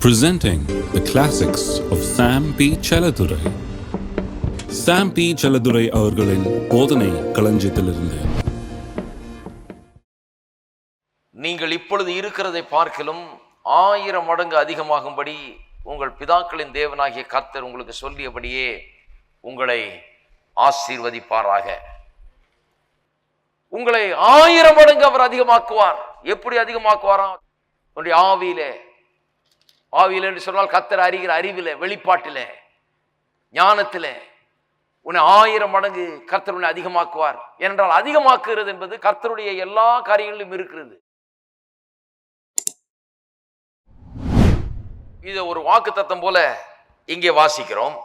Presenting the classics of Sam P. Chaladurai. Sam P. Chaladurai அவர்களின் போதனை களஞ்சியத்திலிருந்து. நீங்கள் இப்பொழுது இருக்கிறதை பார்க்கிலும் 1000 மடங்கு அதிகமாகும்படி உங்கள் பிதாக்களின் தேவனாகிய கர்த்தர் உங்களுக்கு சொல்லியபடியே உங்களை ஆசீர்வதிப்பாராக. உங்களை 1000 மடங்கு அவர் அதிகமாக்குவார். எப்படி அதிகமாக்குவாராம்? உன்னுடைய ஆவியிலே என்று சொன்னால் கர்த்தர் அறிகிற அறிவிலே, வெளிப்பாட்டிலே, ஞானத்திலே உன்னை 1000 மடங்கு கர்த்தர் உன்னை அதிகமாக்குவார். ஏனென்றால் அதிகமாக்குகிறது என்பது கர்த்தருடைய எல்லா காரியங்களிலும் இருக்கிறது. இது ஒரு வாக்குத்தத்தம் போல இங்கே வாசிக்கிறோம்.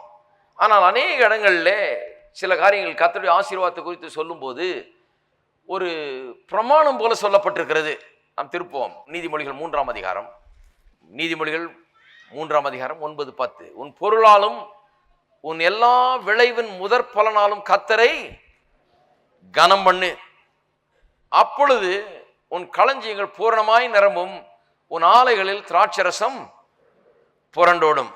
ஆனால் அநேக இடங்களில் சில காரியங்கள் கர்த்தருடைய ஆசீர்வாதத்தை குறித்து சொல்லும்போது ஒரு பிரமாணம் போல சொல்லப்பட்டிருக்கிறது. நாம் திருப்போம் நீதிமொழிகள் 3ஆம் அதிகாரம். நீதிமொழிகள் 3ஆம் அதிகாரம் 9-10. உன் பொருளாலும் உன் எல்லா விளைவின் முதற் பலனாலும் கர்த்தரை கனம் பண்ணு, அப்பொழுது உன் களஞ்சியங்கள் பூரணமாய் நிரம்பும், உன் ஆலைகளில் திராட்சரசம் புரண்டோடும்.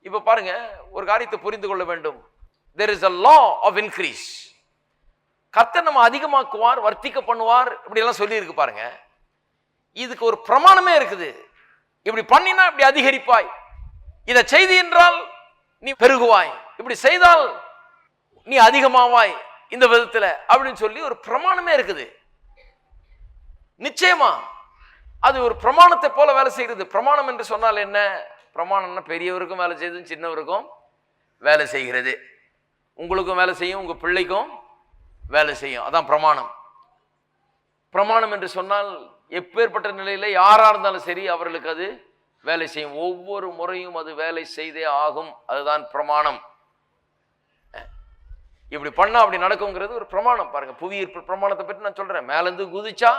இப்ப பாருங்க, ஒரு காரியத்தை புரிந்து கொள்ள வேண்டும். there is a law of increase. கர்த்தர் நம்ம அதிகமாக்குவார், வர்த்திக்க பண்ணுவார், இப்படி எல்லாம் சொல்லி இருக்கு பாருங்க. இதுக்கு ஒரு பிரமாணமே இருக்குது. இப்படி பண்ணினா இப்படி அதிகரிப்பாய், இதை செய்தி என்றால் நீ பெருகுவாய், இப்படி செய்தால் நீ அதிகமாவாய் இந்த விதத்துல அப்படின்னு சொல்லி ஒரு பிரமாணமே இருக்குது. நிச்சயமா அது ஒரு பிரமாணத்தை போல வேலை செய்கிறது. பிரமாணம் என்று சொன்னால் என்ன? பிரமாணம்னா பெரியவருக்கும் வேலை செய்யுது, சின்னவருக்கும் வேலை செய்கிறது, உங்களுக்கும் வேலை செய்யும், உங்க பிள்ளைக்கும் வேலை செய்யும். அதான் பிரமாணம். பிரமாணம் என்று சொன்னால் எப்பேற்பட்ட நிலையில யாரா இருந்தாலும் சரி அவர்களுக்கு அது வேலை செய்யும். ஒவ்வொரு முறையும் அது வேலை செய்தே ஆகும். அதுதான் பிரமாணம். இப்படி பண்ணா அப்படி நடக்குங்கிறது ஒரு பிரமாணம். பாருங்க, புவியீர்ப்பு பிரமாணத்தை பற்றி நான் சொல்றேன். மேலேருந்து குதிச்சா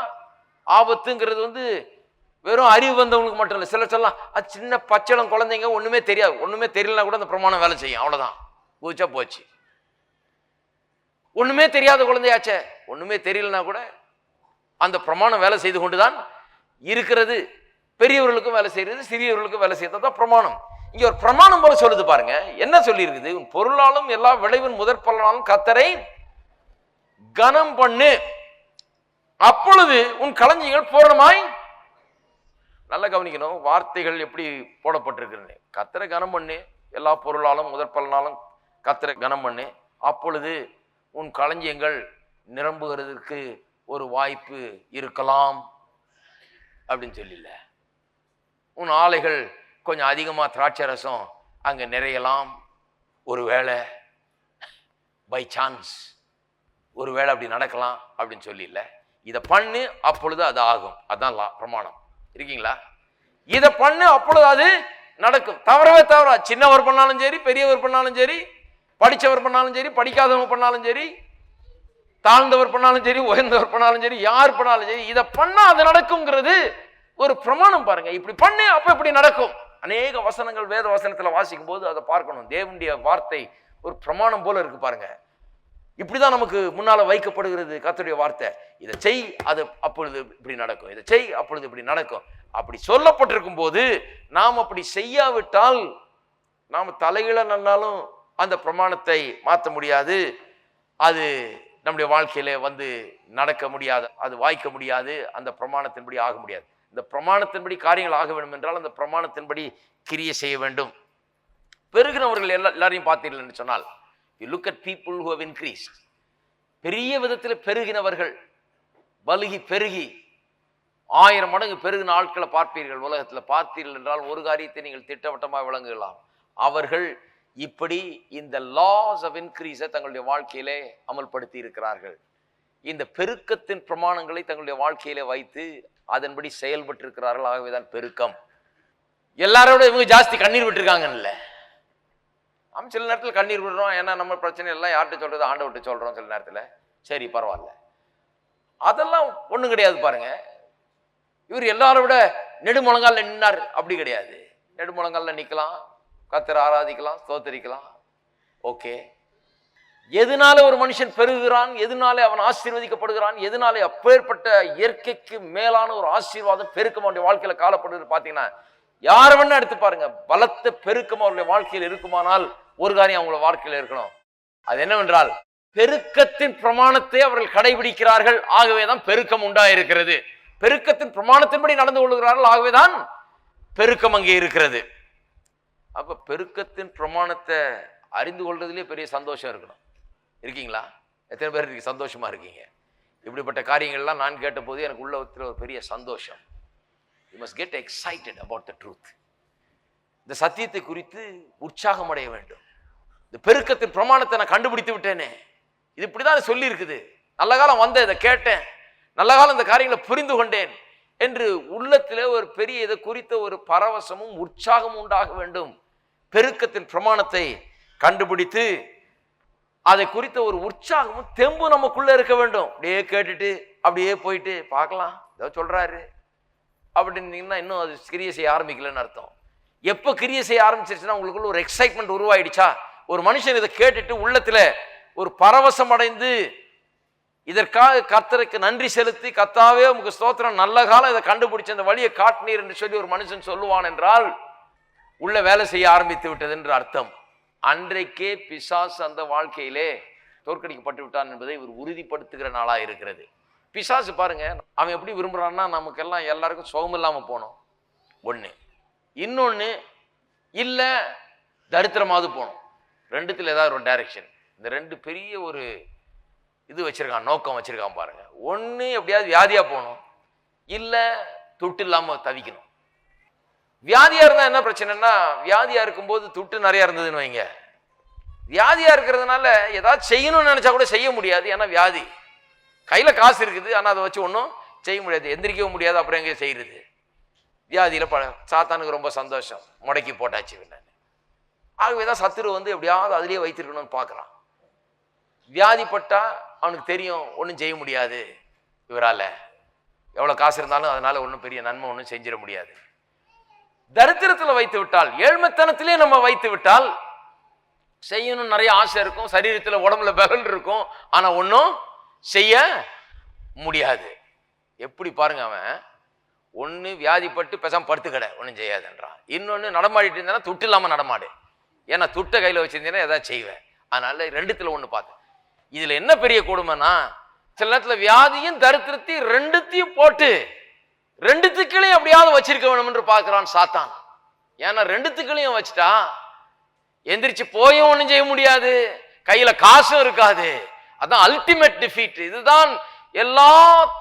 ஆபத்துங்கிறது வெறும் அறிவு வந்தவங்களுக்கு மட்டும் இல்லை. சிலர் சொல்லலாம் அது சின்ன பச்சளம் குழந்தைங்க, ஒண்ணுமே தெரியாது, ஒண்ணுமே தெரியலனா கூட அந்த பிரமாணம் வேலை செய்யும். அவ்வளவுதான், குதிச்சா போச்சு. ஒண்ணுமே தெரியாத குழந்தையாச்சே, ஒண்ணுமே தெரியலனா கூட அந்த பிரமாணம் வேலை செய்து கொண்டுதான் இருக்கிறது. பெரியவர்களுக்கும் வேலை செய்யறது, சிறியவர்களுக்கும் வேலை செய்யறது தான் பிரமாணம். இங்க ஒரு பிரமாணம் போல சொல்லுது பாருங்க. என்ன சொல்லி இருக்குது? உன் பொருளாலும் எல்லா விளைவின் முதற் பலனாலும் கர்த்தரை கனம் பண்ணு, அப்பொழுது உன் களஞ்சியங்கள் பூரணமாய். நல்லா கவனிக்கணும், வார்த்தைகள் எப்படி போடப்பட்டிருக்கிறது. கர்த்தரை கனம் பண்ணு, எல்லா பொருளாலும் முதற் பலனாலும் கர்த்தரை கனம் பண்ணு, அப்பொழுது உன் களஞ்சியங்கள் நிரம்புகிறதுக்கு ஒரு வாய்ப்பு இருக்கலாம் அப்படின்னு சொல்லல. உன் ஆலைகள் கொஞ்சம் அதிகமா திராட்சை ரசம் அங்க நிறையலாம், ஒருவேளை பை சான்ஸ் ஒருவேளை அப்படி நடக்கலாம் அப்படின்னு சொல்லல. இதை பண்ணு, அப்பொழுது அது ஆகும். அதான் பிரமாணம். இருக்கீங்களா? இதை பண்ணு, அப்பொழுது அது நடக்கும். தவறவே தவறா. சின்னவர் பண்ணாலும் சரி, பெரியவர் பண்ணாலும் சரி, படித்தவர் பண்ணாலும் சரி, படிக்காதவர் பண்ணாலும் சரி, தாழ்ந்தவர் பண்ணாலும் சரி, உயர்ந்தவர் பண்ணாலும் சரி, யார் பண்ணாலும் சரி, இதை பண்ணா அது நடக்குங்கிறது ஒரு பிரமாணம். பாருங்க, இப்படி பண்ணு அப்ப இப்படி நடக்கும். அநேக வசனங்கள் வேத வசனத்துல வாசிக்கும் போது அதை பார்க்கணும். தேவனுடைய வார்த்தை ஒரு பிரமாணம் போல இருக்கு பாருங்க. இப்படிதான் நமக்கு முன்னால வைக்கப்படுகிறது கர்த்தருடைய வார்த்தை. இதை செய், அது அப்பொழுது இப்படி நடக்கும், இதை செய், அப்பொழுது இப்படி நடக்கும். அப்படி சொல்லப்பட்டிருக்கும் போது நாம் அப்படி செய்யாவிட்டால் நாம் தலையில நன்னாலும் அந்த பிரமாணத்தை மாற்ற முடியாது. அது நம்முடைய வாழ்க்கையில நடக்க முடியாது, அது வாய்க்க முடியாது, அந்த பிரமாணத்தின்படி ஆக முடியாது. இந்த பிரமாணத்தின்படி காரியங்கள் ஆக வேண்டும் என்றால் அந்த பிரமாணத்தின்படி கிரியை செய்ய வேண்டும். பெருகினவர்கள் எல்லாரையும் பார்த்தீர்கள் என்று சொன்னால், you look at people who have increased, பெரிய விதத்தில் பெருகினவர்கள், பலுகி பெருகி 1000 மடங்கு பெருகின ஆட்களை பார்ப்பீர்கள். உலகத்தில் பார்த்தீர்கள் என்றால் ஒரு காரியத்தை நீங்கள் திட்டவட்டமாக விளங்கலாம். அவர்கள் இப்படி இந்த லாஸ் ஆஃப் இன்க்ரீஸை தங்களுடைய வாழ்க்கையிலே அமல்படுத்தி இருக்கிறார்கள். இந்த பெருக்கத்தின் பிரமாணங்களை தங்களுடைய வாழ்க்கையிலே வைத்து அதன்படி செயல்பட்டு இருக்கிறார்கள். ஆகவேதான் பெருக்கம். எல்லாரோட இவங்க ஜாஸ்தி கண்ணீர் விட்டுருக்காங்கல்ல. நம்ம சில நேரத்தில் கண்ணீர் விடுறோம். ஏன்னா நம்ம பிரச்சனை எல்லாம் யார்கிட்ட சொல்றது? ஆண்டவர்கிட்ட சொல்றோம் சில நேரத்தில். சரி, பரவாயில்ல, அதெல்லாம் ஒண்ணும் கிடையாது. பாருங்க, இவர் எல்லாரை விட நெடுமுழங்கால நின்னார், அப்படி கிடையாது. நெடுமுழங்கால நிக்கலாம், கர்த்தரை ஆராதிக்கலாம், ஸ்தோத்தரிக்கலாம். ஓகே, எதனால ஒரு மனுஷன் பெருகுகிறான், எதனால அவன் ஆசீர்வதிக்கப்படுகிறான், எதனால அப்பேற்பட்ட இயற்கைக்கு மேலான ஒரு ஆசீர்வாதம் பெருக்கம் அவனுடைய வாழ்க்கையில காலப்படுது பார்த்தீங்கன்னா, யார வேணா எடுத்து பாருங்க, பலத்த பெருக்கம் அவருடைய வாழ்க்கையில் இருக்குமானால் ஒரு காரியம் அவங்களோட வாழ்க்கையில் இருக்கணும். அது என்னவென்றால் பெருக்கத்தின் பிரமாணத்தை அவர்கள் கடைபிடிக்கிறார்கள், ஆகவேதான் பெருக்கம் உண்டாயிருக்கிறது. பெருக்கத்தின் பிரமாணத்தின்படி நடந்து கொள்கிறார்கள், ஆகவேதான் பெருக்கம் அங்கே இருக்கிறது. அப்ப பெருக்கத்தின் பிரமாணத்தை அறிந்து கொள்றதுலயே பெரிய சந்தோஷம் இருக்கணும். இருக்கீங்களா? எத்தனை பேர் சந்தோஷமா இருக்கீங்க? இப்படிப்பட்ட காரியங்கள்லாம் நான் கேட்ட போது எனக்கு உள்ள ஒரு பெரிய சந்தோஷம். You must get excited about the truth. இந்த சத்தியத்தை குறித்து உற்சாகம் அடைய வேண்டும். இந்த பெருக்கத்தின் பிரமாணத்தை நான் கண்டுபிடித்து விட்டேனே, இது இப்படிதான் சொல்லி இருக்குது, நல்ல காலம் வந்த இதை கேட்டேன், நல்ல காலம் இந்த காரியங்களை புரிந்து கொண்டேன் என்று உள்ளத்திலே ஒரு பெரிய இதை குறித்த ஒரு பரவசமும் உற்சாகமும் உண்டாக வேண்டும். பெருக்கத்தின் பிரமாணத்தை கண்டுபிடித்து அதை குறித்த ஒரு உற்சாகமும் தெம்பு நமக்குள்ள இருக்க வேண்டும். அப்படியே கேட்டுட்டு அப்படியே போயிட்டு பார்க்கலாம் ஏதோ சொல்றாரு அப்படின்னீங்கன்னா இன்னும் அது கிரியை செய்ய ஆரம்பிக்கலன்னு அர்த்தம். எப்போ கிரியை செய்ய ஆரம்பிச்சிருச்சுன்னா உங்களுக்குள்ள ஒரு எக்ஸைட்மெண்ட் உருவாயிடுச்சா, ஒரு மனுஷன் இதை கேட்டுட்டு உள்ளத்துல ஒரு பரவசம் அடைந்து இதற்காக கர்த்தருக்கு நன்றி செலுத்தி, கர்த்தாவே உமக்கு ஸ்தோத்திரம், நல்ல காலம் இதை கண்டுபிடிச்சு அந்த வழியை காட்டினீர் என்று சொல்லி ஒரு மனுஷன் சொல்லுவான் என்றால் உள்ள வேலை செய்ய ஆரம்பித்து விட்டது என்று அர்த்தம். அன்றைக்கே பிசாசு அந்த வாழ்க்கையிலே தோற்கடிக்கப்பட்டு விட்டான் என்பதை இவர் உறுதிப்படுத்துகிற நாளா இருக்கிறது. பிசாசு பாருங்க, அவன் எப்படி விரும்புறான்னா நமக்கெல்லாம் எல்லாருக்கும் சுகம் இல்லாம போனோம் ஒண்ணு, இன்னொன்னு இல்ல தரித்திரமாவது போனோம். ரெண்டுத்துல ஏதாவது ஒரு டைரக்ஷன். இந்த ரெண்டு பெரிய ஒரு இது வச்சிருக்கான், நோக்கம் வச்சிருக்கான் பாருங்க. ஒண்ணு எப்படியாவது வியாதியா போகணும், இல்ல துட்டு இல்லாம தவிக்கணும். வியாதியா இருந்தா என்ன பிரச்சனைன்னா, வியாதியா இருக்கும்போது துட்டு நிறைய இருந்ததுன்னு வைங்க, வியாதியா இருக்கிறதுனால ஏதாவது செய்யணும்னு நினைச்சா கூட செய்ய முடியாது. ஏன்னா வியாதி, கையில காசு இருக்குது ஆனா அதை வச்சு ஒன்றும் செய்ய முடியாது, எந்திரிக்கவும் முடியாது, அப்புறம் எங்கே செய்யறது. வியாதியில சாத்தானுக்கு ரொம்ப சந்தோஷம், முடக்கி போட்டாச்சு. ஆகவேதான் சத்துரு வந்து எப்படியாவது அதுலயே வைத்திருக்கணும்னு பார்க்கறான். வியாதிப்பட்டா அவனுக்கு தெரியும் ஒன்றும் செய்ய முடியாது, இவரால எவ்வளவு காசு இருந்தாலும் அதனால ஒன்றும் பெரிய நன்மை ஒன்றும் செஞ்சிட முடியாது. தரித்திரத்துல வைத்து விட்டால், ஏழ்மைத்தனத்திலே நம்ம வைத்து விட்டால், செய்யணும் நிறைய ஆசை இருக்கும், சரீரத்துல உடம்புல பலன் இருக்கும், ஆனா ஒன்றும் செய்ய முடியாது. எப்படி பாருங்க, அவன் ஒன்று வியாதிப்பட்டு பேசாம படுத்து கடை ஒன்றும் செய்யாதுன்றான், இன்னொன்று நடமாடிட்டு இருந்தா துட்டு இல்லாம நடமாடு, ஏன்னா துட்டை கையில வச்சிருந்தீங்கன்னா ஏதாவது செய்வேன். அதனால ரெண்டுத்துல ஒண்ணு பார்த்தேன். இதுல என்ன பெரிய கொடுமைன்னா, சில நேரத்துல வியாதியும் தரித்திரத்தையும் ரெண்டுத்தையும் போட்டு ரெண்டுத்துக்களையும் அப்படியாவது வச்சிருக்க வேணும் என்று பார்க்கிறான் சாத்தான். ஏன்னா ரெண்டுத்துக்களையும் வச்சுட்டா எந்திரிச்சு போயும் ஒன்றும் செய்ய முடியாது, கையில காசும் இருக்காது. அதான் அல்டிமேட் டிஃபீட். இதுதான் எல்லா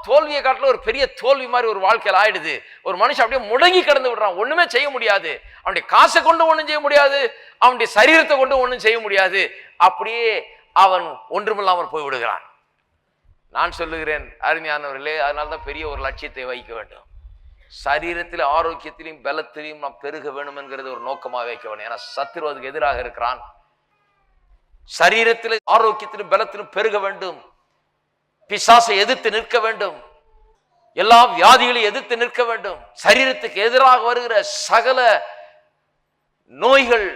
தோல்வியை காட்டில ஒரு பெரிய தோல்வி மாதிரி ஒரு வாழ்க்கையில் ஆயிடுது. ஒரு மனுஷன் அப்படியே முடங்கி கிடந்து விடுறான், ஒண்ணுமே செய்ய முடியாது. அவனுடைய காசை கொண்டு ஒன்றும் செய்ய முடியாது, அவனுடைய சரீரத்தை கொண்டு ஒன்றும் செய்ய முடியாது. அப்படியே அவன் ஒன்றுமில்லாமல் போய் விடுகிறான். நான் சொல்லுகிறேன் அருமையானவர்களே, அதனால்தான் பெரிய ஒரு லட்சியத்தை வைக்க வேண்டும். சரீரத்தில் ஆரோக்கியத்திலையும் பலத்திலையும் நாம் பெருக வேண்டும் என்கிறது ஒரு நோக்கமாக வைக்க வேண்டும். ஏன்னா சத்துரு அதுக்கு எதிராக இருக்கிறான். சரீரத்தில் ஆரோக்கியத்திலும் பலத்திலும் பெருக வேண்டும், பிசாசை எதிர்த்து நிற்க வேண்டும், எல்லா வியாதிகளையும் எதிர்த்து நிற்க வேண்டும். சரீரத்துக்கு எதிராக வருகிற சகல நோய்கள்,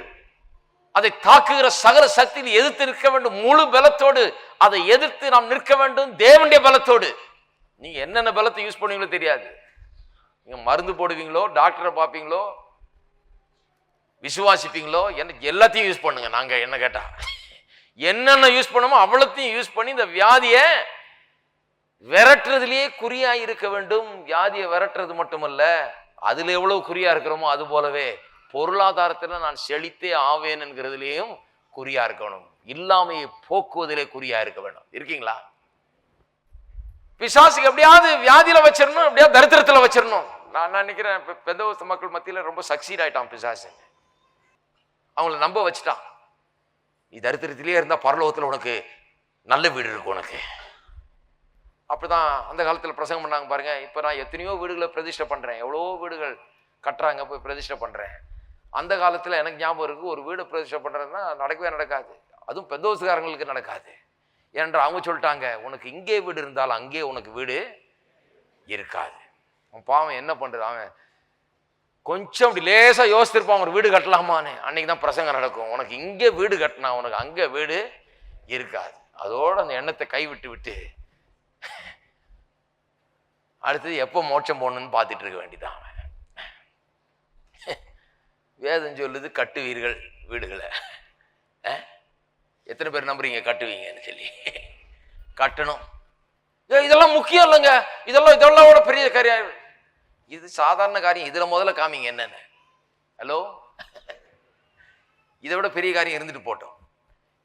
அதை தாக்குகிற சகல சக்தியில் எதிர்த்து நிற்க வேண்டும். முழு பலத்தோடு அதை எதிர்த்து நாம் நிற்க வேண்டும், தேவனுடைய பலத்தோடு. நீங்க என்னென்ன பலத்தை யூஸ் பண்ணுவீங்களோ தெரியாது. நீங்க மருந்து போடுவீங்களோ, டாக்டரை பார்ப்பீங்களோ, விசுவாசிப்பீங்களோ, எல்லாத்தையும் யூஸ் பண்ணுங்க. நாங்க என்ன கேட்டா என்னென்ன யூஸ் பண்ணுமோ அவ்வளத்தையும் யூஸ் பண்ணி இந்த வியாதியை விரட்டுறதுலயே குறியா இருக்க வேண்டும். வியாதியை விரட்டுறது மட்டுமல்ல, அதுல எவ்வளவு குறியா இருக்கிறோமோ அது போலவே பொருளாதாரத்துல நான் செழித்தே ஆவேன் என்கிறதுலேயும் குறியா இருக்கணும். இல்லாமையை போக்குவதிலே குறியா இருக்க வேண்டும். இருக்கீங்களா? பிசாசுக்கு எப்படியாவது வியாதியில வச்சிடணும், எப்படியாவது தரித்திரத்துல வச்சிடணும். நான் நினைக்கிறேன் பெந்தகோஸ்து மக்கள் மத்தியில ரொம்ப சக்சீட் ஆயிட்டான் பிசாசு. அவங்கள நம்ப வச்சுட்டான், நீ தரித்திரத்திலேயே இருந்தா பரலோகத்துல உனக்கு நல்ல வீடு இருக்கு உனக்கு. அப்படிதான் அந்த காலத்துல பிரசங்கம் பண்ணாங்க பாருங்க. இப்ப நான் எத்தனையோ வீடுகளை பிரதிஷ்டை பண்றேன், எவ்வளோ வீடுகள் கட்டுறாங்க, போய் பிரதிஷ்டை பண்றேன். அந்த காலத்துல எனக்கு ஞாபகம் இருக்கு, ஒரு வீடு பிரதிஷ்டை பண்றதுன்னா நடக்கவே நடக்காது, அதுவும் பெந்தோஸ்காரங்களுக்கு நடக்காது. ஏன்ற அவங்க சொல்லிட்டாங்க, உனக்கு இங்கே வீடு இருந்தாலும் அங்கே உனக்கு வீடு இருக்காது. அவன் பாவம் என்ன பண்றது, அவன் கொஞ்சம் அப்படி லேசா யோசித்திருப்பான் ஒரு வீடு கட்டலாமான்னு. அன்னைக்கு தான் பிரசங்கம் நடக்கும், உனக்கு இங்கே வீடு கட்டினா உனக்கு அங்கே வீடு இருக்காது. அதோட அந்த எண்ணத்தை கைவிட்டு விட்டு அடுத்தது எப்போ மோட்சம் போகணும்னு பார்த்துட்டு இருக்க வேண்டியதான். அவன் வேதம் சொல்லுது கட்டுவீர்கள் வீடுகளை. எத்தனை பேர் நம்புறீங்க கட்டுவீங்கன்னு சொல்லி? கட்டணும். இதெல்லாம் முக்கியம் இல்லைங்க, இதெல்லாம் பெரிய காரியம். இது சாதாரண காரியம். இதுல முதல்ல காமிங்க என்னன்னு. ஹலோ, இதை விட பெரிய காரியம் இருந்துட்டு போட்டோம்.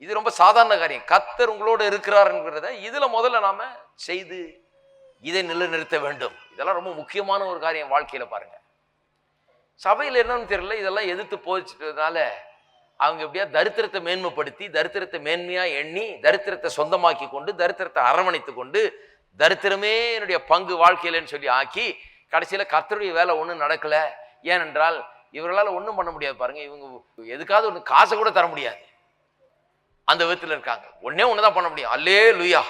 இது ரொம்ப சாதாரண காரியம். கர்த்தர் உங்களோட இருக்கிறாருங்கிறத இதுல முதல்ல நாம செய்து இதை நிலைநிறுத்த வேண்டும். இதெல்லாம் ரொம்ப முக்கியமான ஒரு காரியம் வாழ்க்கையில. பாருங்க, சபையில் என்னன்னு தெரியல, இதெல்லாம் எதிர்த்து போச்சுட்டதுனால அவங்க எப்படியா தரித்திரத்தை மேன்மைப்படுத்தி, தரித்திரத்தை மேன்மையா எண்ணி, தரித்திரத்தை சொந்தமாக்கி கொண்டு, தரித்திரத்தை அரவணைத்து கொண்டு, தரித்திரமே என்னுடைய பங்கு வாழ்க்கையிலன்னு சொல்லி ஆக்கி, கடைசியில கர்த்தருடைய வேலை ஒன்றும் நடக்கல. ஏனென்றால் இவர்களால் ஒன்றும் பண்ண முடியாது. பாருங்க, இவங்க எதுக்காவது ஒன்று காசை கூட தர முடியாது. அந்த விதத்தில் இருக்காங்க. ஒன்னே ஒண்ணுதான் பண்ண முடியும், அல்லே லுயா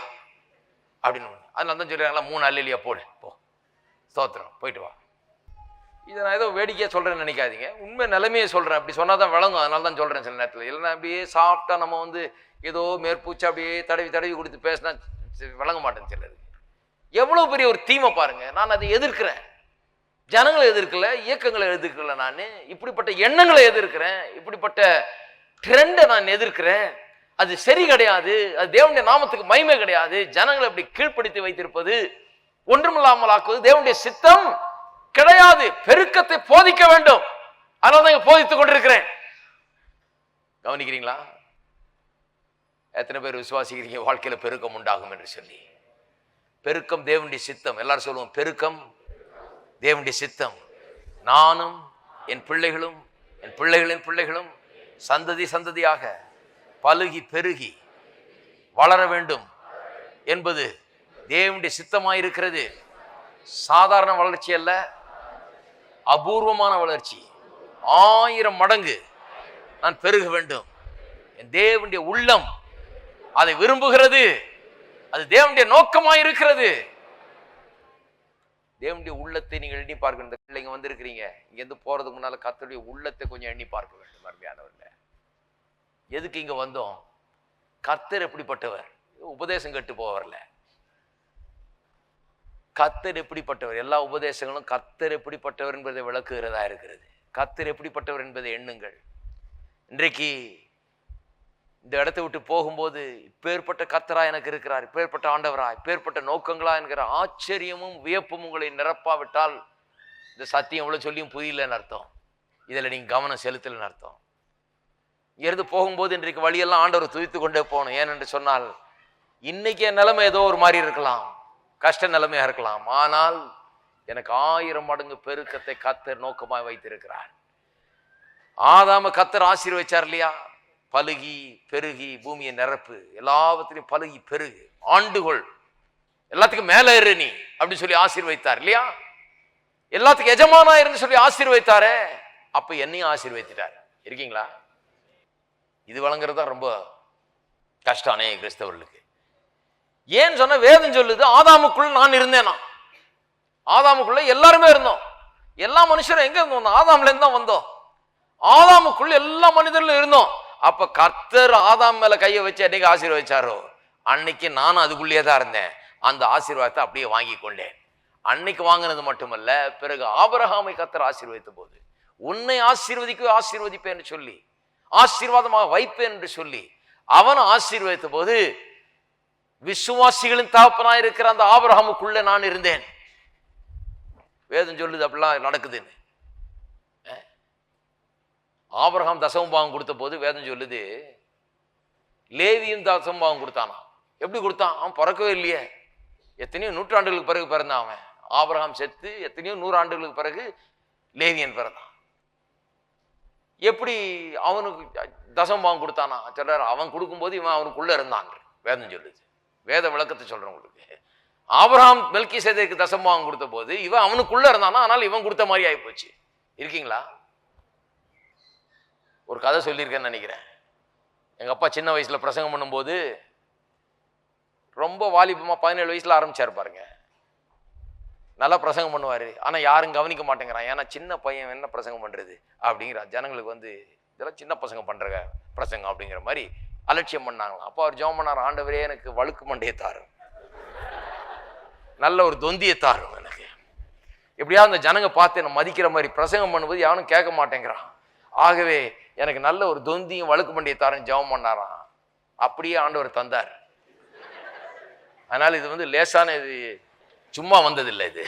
அப்படின்னு. அதனால தான் சொல்றாங்களா, 3 அல்லேலியா போடு, போ, ஸ்தோத்திரம், போயிட்டு வா. இதை நான் ஏதோ வேடிக்கையாக சொல்றேன்னு நினைக்காதீங்க, உண்மை நிலைமையை சொல்றேன். அப்படி சொன்னாதான் விளங்கும், அதனால தான் சொல்றேன். சில நேரத்தில் இல்லைன்னா அப்படியே சாப்பிட்டா நம்ம ஏதோ மேற்பூச்சி அப்படியே தடவி கொடுத்து பேசினா விளங்க மாட்டேன்னு சிலருக்கு. எவ்வளவு பெரிய ஒரு தீமை பாருங்க. நான் அதை எதிர்க்கிறேன். ஜனங்களை எதிர்க்கல, இயக்கங்களை எதிர்க்கல, நான் இப்படிப்பட்ட எண்ணங்களை எதிர்க்கிறேன், இப்படிப்பட்ட ட்ரெண்டை நான் எதிர்க்கிறேன். அது சரி கிடையாது, அது தேவனுடைய நாமத்துக்கு மகிமை கிடையாது. ஜனங்களை அப்படி கீழ்ப்படுத்தி வைத்திருப்பது, ஒன்றுமில்லாமல் ஆக்குவது தேவனுடைய சித்தம் கிடையாது. பெருக்கத்தை போதிக்க வேண்டும். அதனால போதித்துக் கொண்டிருக்கிறேன். கவனிக்கிறீங்களா? எத்தனை பேர் விசுவாசிக்கிறீங்க வாழ்க்கையில பெருக்கம் உண்டாகும் என்று சொல்லி? பெருக்கம் தேவனுடைய சித்தம். எல்லாரும் சொல்லுவோம், பெருக்கம் தேவனுடைய சித்தம். நானும் என் பிள்ளைகளும் என் பிள்ளைகளின் பிள்ளைகளும் சந்ததி சந்ததியாக பலுகி பெருகி வளர வேண்டும் என்பது தேவனுடைய சித்தமாயிருக்கிறது. சாதாரண வளர்ச்சி அல்ல, அபூர்வமான வளர்ச்சி. 1000 மடங்கு நான் பெருக வேண்டும். என் தேவனுடைய உள்ளம் அதை விரும்புகிறது. அது தேவனுடைய நோக்கமாயிருக்கிறது. தேவனுடைய உள்ளத்தை நீங்கள் எண்ணி பார்க்க வேண்டும். இந்த பிள்ளைங்க வந்திருக்கிறீங்க, இங்கேருந்து போறதுக்கு முன்னால கர்த்தருடைய உள்ளத்தை கொஞ்சம் எண்ணி பார்க்க வேண்டும். அருமையானவர்களே, எதுக்கு இங்க வந்தோம்? கர்த்தர் எப்படிப்பட்டவர்? உபதேசம் கேட்டு போவர்ல. கர்த்தர் எப்படிப்பட்டவர்? எல்லா உபதேசங்களும் கர்த்தர் எப்படிப்பட்டவர் என்பதை விளக்குகிறதா இருக்கிறது. கர்த்தர் எப்படிப்பட்டவர் என்பதை எண்ணுங்கள். இன்றைக்கு இந்த இடத்தை விட்டு போகும்போது இப்பேற்பட்ட கர்த்தரா எனக்கு இருக்கிறார், இப்பேற்பட்ட ஆண்டவரா, இப்பேற்பட்ட நோக்கங்களா என்கிற ஆச்சரியமும் வியப்பும் உங்களை நிரப்பாவிட்டால் இந்த சத்தியம் எவ்வளவு சொல்லியும் புரியலன்னு அர்த்தம். இதுல நீங்க கவனம் செலுத்தலன்னு அர்த்தம். இங்கிருந்து போகும்போது இன்றைக்கு வழியெல்லாம் ஆண்டவர் துதித்து கொண்டே போகணும். ஏனென்று சொன்னால் இன்னைக்கு என் நிலைமை ஏதோ ஒரு மாதிரி இருக்கலாம், கஷ்ட நிலைமையா இருக்கலாம். ஆனால் எனக்கு 1000 மடங்கு பெருக்கத்தை கர்த்தர் நோக்கமாய் வைத்திருக்கிறார். ஆதாம கர்த்தர் ஆசீர்வதிச்சார் இல்லையா? பலுகி பெருகி பூமியை நிரப்பு, எல்லாவற்றிலையும் பலுகி பெருகு, ஆண்டுகொள், எல்லாத்துக்கும் மேல இரு நீ அப்படின்னு சொல்லி ஆசீர்வதித்தார் இல்லையா? எல்லாத்துக்கும் எஜமானா இருந்து சொல்லி ஆசீர்வதித்தாரே. அப்ப என்னையும் ஆசீர்வதித்தார். இருக்கீங்களா? இது வழங்குறது தான் ரொம்ப கஷ்டம் கிறிஸ்தவர்களுக்கு. ஏன்னு சொன்ன வேதம் சொல்லுது, ஆதாமுக்குள்ள நான் இருந்தேனா. ஆதாமுக்குள்ள எல்லாருமே இருந்தோம். எல்லா மனுஷரும் எங்க இருந்தோம்? ஆதாம்ல இருந்து தான் வந்தோம். ஆதாமுக்குள்ள எல்லா மனிதர்களும் இருந்தோம். அப்ப கர்த்தர் ஆதாம் மேல கையை வச்சு என்னைக்கு ஆசீர்வதிச்சாரோ அன்னைக்கு நானும் அதுக்குள்ளேயே தான் இருந்தேன். அந்த ஆசீர்வாதத்தை அப்படியே வாங்கி கொண்டேன். அன்னைக்கு வாங்கினது மட்டுமல்ல, பிறகு ஆபிரகாமை கர்த்தர் ஆசீர்வதித்த போது, உன்னை ஆசீர்வதிப்பேன் என்று சொல்லி, ஆசீர்வாதமாக வைப்பேன் என்று சொல்லி அவன் ஆசீர்வதித்த போது, விசுவாசிகளின் தகப்பனாய் இருக்கிற அந்த ஆபிரகாமுக்குள்ள நான் இருந்தேன். வேதம் சொல்லுது அப்படிலாம் நடக்குதுன்னு. ஆபிரகாம் தசமபாகம் கொடுத்த போது வேதம் சொல்லுது, லேவியும் தசமபாகம் கொடுத்தானா. எப்படி கொடுத்தான்? அவன் பிறக்கவே இல்லையே. எத்தனையோ நூற்றாண்டுகளுக்கு பிறகு பிறந்தான் அவன். ஆபிரகாம் செத்து எத்தனையோ 100 ஆண்டுகளுக்கு பிறகு லேவியன் பிறந்தான். எப்படி அவனுக்கு தசமபாகம் கொடுத்தானா? சொல்றாரு, அவன் கொடுக்கும்போது இவன் அவனுக்குள்ள இருந்தான் வேதம் சொல்லுது. வேத விளக்கத்தை சொல்றேன் உங்களுக்கு. ஆபிரகாம் மெல்கிசேதேக்கு தசமபாகம் கொடுத்த போது இவன் அவனுக்குள்ள இருந்தானா, ஆனால் இவன் கொடுத்த மாதிரி ஆகி போச்சு. இருக்கீங்களா? ஒரு கதை சொல்லியிருக்கேன்னு நினைக்கிறேன். எங்க அப்பா சின்ன வயசுல பிரசங்கம் பண்ணும்போது, ரொம்ப வாலிபமா 17 வயசுல ஆரம்பிச்சாரு பாருங்க. நல்லா பிரசங்கம் பண்ணுவாரு, ஆனா யாரும் கவனிக்க மாட்டேங்கிறான். ஏன்னா சின்ன பையன் என்ன பிரசங்கம் பண்றது அப்படிங்கிற ஜனங்களுக்கு இதெல்லாம் சின்ன பசங்க பண்ற பிரசங்கம் அப்படிங்கிற மாதிரி அலட்சியம் பண்ணாங்களாம். அப்போ அவர் ஜெபம் பண்ணார், ஆண்டவரே எனக்கு வழுக்கு மண்டையை தாரும், நல்ல ஒரு தொந்தியை தாரும், எனக்கு எப்படியாவது அந்த ஜனங்க பார்த்து என்ன மதிக்கிற மாதிரி பிரசங்கம் பண்ணும்போது யாரும் கேட்க மாட்டேங்கிறான். ஆகவே எனக்கு நல்ல ஒரு தொந்தியும் வழுக்கு மண்டியை தாரன்னு ஜெபம் பண்ணாராம். அப்படியே ஆண்டவர் தந்தார். அதனால இது லேசான, இது சும்மா வந்ததில்லை. இது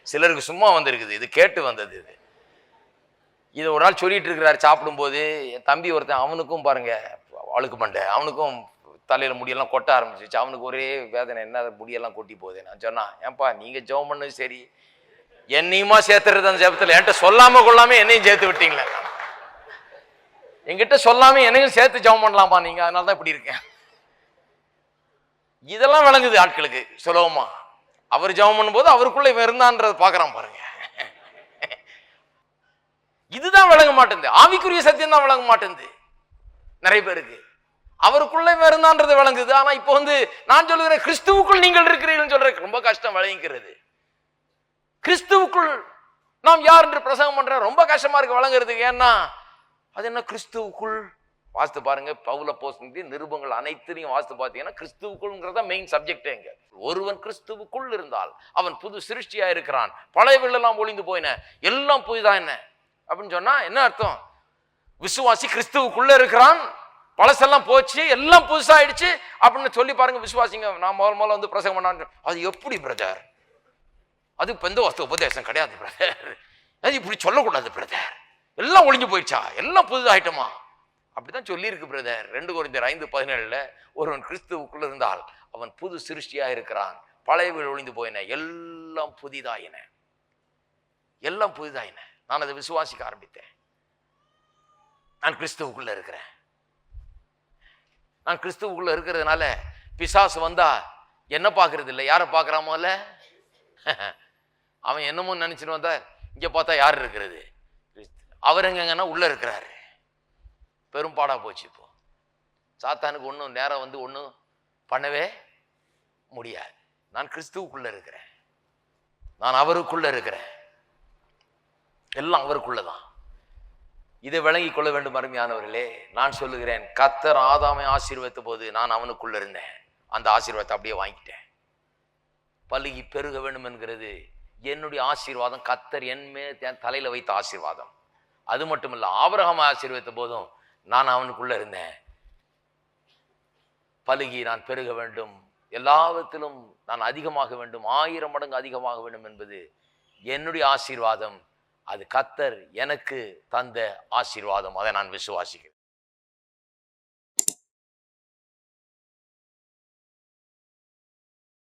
சிலருக்கு சும்மா வந்திருக்குது, இது கேட்டு வந்தது. இது ஒரு நாள் சொல்லிட்டு இருக்கிறார் சாப்பிடும்போது. என் தம்பி ஒருத்தன், அவனுக்கும் பாருங்க அழுக்கு மண்டை, அவனுக்கும் தலையில முடியெல்லாம் கொட்ட ஆரம்பிச்சிச்சு. அவனுக்கு ஒரே வேதனை, என்ன முடியெல்லாம் கொட்டி போகுது. நான் சொன்னா, ஏன்பா நீங்க ஜெபம் பண்ணது சரி, என்னையுமா சேர்த்துறது அந்த ஜெபத்துல? என்கிட்ட சொல்லாம கொள்ளாம என்னையும் சேர்த்து விட்டீங்களே. என்கிட்ட சொல்லாம என்னையும் சேர்த்து ஜெபம் பண்ணலாமா நீங்க? அதனாலதான் இப்படி இருக்கேன். இதெல்லாம் விளங்குது ஆட்களுக்கு சுலபமா. அவர் ஜெபம் பண்ணும்போது அவருக்குள்ள இவன் இருந்தான்றத பாக்குறான் பாருங்க. இதுதான் விளங்க மாட்டேங்குது. ஆவிக்குரிய சத்தியம் தான் விளங்க மாட்டேங்குது நிறைய பேருக்கு. அவருக்குள்ள இவன் இருந்தான்றது விளங்குது. ஆனா இப்போ நான் சொல்லுகிறேன், கிறிஸ்துவுக்குள் நீங்கள் இருக்கிறீர்கள் சொல்ற ரொம்ப கஷ்டம் விளங்கிக்கிறது. கிறிஸ்துவுக்குள் நாம் யார் என்று பிரசங்கம் பண்ற ரொம்ப கஷ்டமா இருக்கு விளங்குறதுக்கு. ஏன்னா அது என்ன கிறிஸ்துவுக்குள்? வாஸ்து பாருங்க, பவுல அப்போஸ்தலன் நிருபங்கள் அனைத்தையும் வாஸ்து பார்த்தீங்கன்னா கிறிஸ்துவுக்குள்ங்கிறத மெயின் சப்ஜெக்ட். எங்க ஒருவன் கிறிஸ்துவுக்குள் இருந்தால் அவன் புது சிருஷ்டியா இருக்கிறான், பழையவர்கள் எல்லாம் ஒளிந்து போயின, எல்லாம் புதிதா என்ன அப்படின்னு சொன்னா என்ன அர்த்தம்? விசுவாசி கிறிஸ்துவுக்குள்ள இருக்கிறான், பழசெல்லாம் போச்சு, எல்லாம் புதுசாயிடுச்சு அப்படின்னு சொல்லி பாருங்க விசுவாசிங்க. நான் முதல்ல பிரசங்கம் பண்ணான்னு, அது எப்படி பிரதர்? அது பெந்தோஸ்து உபதேசம் கிடையாது பிரதர், அது இப்படி சொல்லக்கூடாது பிரதர், எல்லாம் ஒளிஞ்சு போயிடுச்சா, எல்லாம் புதுதாயிட்டமா? அப்படிதான் சொல்லி இருக்கு பிரதர். 2 கொரிந்தியர் 5:17 ஒருவன் கிறிஸ்துவுக்குள்ள இருந்தால் அவன் புது சிருஷ்டியா இருக்கிறான், பழையவர்கள் ஒளிந்து போயின, எல்லாம் புதிதாயின, எல்லாம் புதிதாயின. நான் அதை விசுவாசிக்க ஆரம்பித்தேன். நான் கிறிஸ்துவுக்குள்ள இருக்கிறேன். நான் கிறிஸ்துவுக்குள்ள இருக்கிறதுனால பிசாசு வந்தா என்ன பாக்குறது இல்லை, யாரை பாக்குறாமோ இல்ல, அவன் என்னமோ நினைச்சுட்டு வந்தா இங்க பார்த்தா யார் இருக்கிறது? அவர் எங்கன்னா உள்ள இருக்கிறாரு. பெரும்பாடா போச்சு. இப்போ சாத்தானுக்கு ஒன்றும் நேரம் ஒன்றும் பண்ணவே முடியாது. நான் கிறிஸ்துவுக்குள்ள இருக்கிறேன், நான் அவருக்குள்ள இருக்கிறேன், எல்லாம் அவருக்குள்ளதான். இதை விளங்கி கொள்ள வேண்டும் அருமையானவர்களே. நான் சொல்லுகிறேன், கர்த்தர் ஆதாமை ஆசீர்வதித்த போது நான் அவனுக்குள்ள இருந்தேன், அந்த ஆசீர்வாதத்தை அப்படியே வாங்கிட்டேன். பலுகி பெருக வேண்டும் என்கிறது என்னுடைய ஆசீர்வாதம், கர்த்தர் என் தலையில வைத்த ஆசீர்வாதம். அது மட்டும் இல்ல, ஆபிரகாமை ஆசீர்வதித்த போதும் நான் அவனுக்குள்ள இருந்தேன். பலுகி நான் பெருக வேண்டும், எல்லாவற்றிலும் நான் அதிகமாக வேண்டும், 1000 மடங்கு அதிகமாக வேண்டும் என்பது என்னுடைய ஆசீர்வாதம். அது கர்த்தர் எனக்கு தந்த ஆசீர்வாதம். அதை நான் விசுவாசிக்கிறேன்.